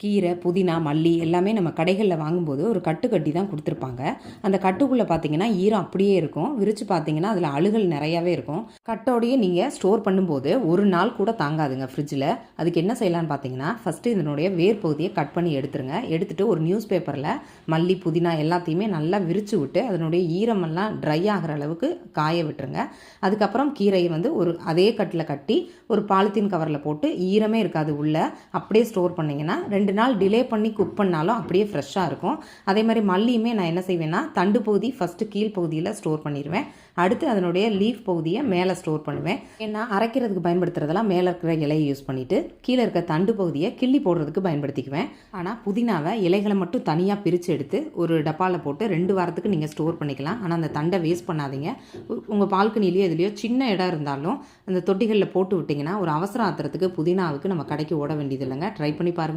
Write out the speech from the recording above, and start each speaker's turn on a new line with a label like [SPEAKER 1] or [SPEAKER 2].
[SPEAKER 1] கீரை, புதினா, மல்லி எல்லாமே நம்ம கடைகளில் வாங்கும்போது ஒரு கட்டு கட்டி தான் கொடுத்துருப்பாங்க. அந்த கட்டுக்குள்ளே பார்த்தீங்கன்னா ஈரம் அப்படியே இருக்கும். விரித்து பார்த்தீங்கன்னா அதில் அழுகல் நிறையாவே இருக்கும். கட்டோடையே நீங்கள் ஸ்டோர் பண்ணும்போது ஒரு நாள் கூட தாங்காதுங்க ஃப்ரிட்ஜில். அதுக்கு என்ன செய்யலான்னு பார்த்தீங்கன்னா, ஃபஸ்ட்டு இதனுடைய வேர் பகுதியை கட் பண்ணி எடுத்துருங்க. எடுத்துகிட்டு ஒரு நியூஸ் பேப்பரில் மல்லி, புதினா எல்லாத்தையுமே நல்லா விரித்து விட்டு அதனுடைய ஈரமெல்லாம் ட்ரை ஆகிற அளவுக்கு காய விட்டுருங்க. அதுக்கப்புறம் கீரையை ஒரு அதே கட்டில் கட்டி ஒரு பாலித்தீன் கவரில் போட்டு ஈரமே இருக்காது உள்ளே, அப்படியே ஸ்டோர் பண்ணிங்கன்னா 2 நாள் டிலே பண்ணி குக் பண்ணாலும் அப்படியே ஃப்ரெஷ்ஷாக இருக்கும். அதே மாதிரி மல்லியுமே நான் என்ன செய்வேன்னா, தண்டு பகுதி ஃபஸ்ட்டு கீழ் பகுதியில் ஸ்டோர் பண்ணிடுவேன். அடுத்து அதனுடைய லீஃப் பகுதியை மேலே ஸ்டோர் பண்ணுவேன். ஏன்னா அரைக்கிறதுக்கு பயன்படுத்துறதெல்லாம் மேலே இருக்கிற இலையை யூஸ் பண்ணிவிட்டு கீழே இருக்க தண்டு பகுதியை கிள்ளி போடுறதுக்கு பயன்படுத்திக்குவேன். ஆனால் புதினாவை இலைகளை மட்டும் தனியாக பிரித்து எடுத்து ஒரு டப்பாவில் போட்டு 2 வாரத்துக்கு நீங்கள் ஸ்டோர் பண்ணிக்கலாம். ஆனால் அந்த தண்டை வேஸ்ட் பண்ணாதீங்க. உங்கள் பால்கனிலையோ இதுலையோ சின்ன இடம் இருந்தாலும் அந்த தொட்டிகளில் போட்டு விட்டிங்கன்னா ஒரு அவசர ஆத்திரத்துக்கு புதினாவுக்கு நம்ம கடைக்கு ஓட வேண்டியது இல்லைங்க. ட்ரை பண்ணி பாருங்கள்.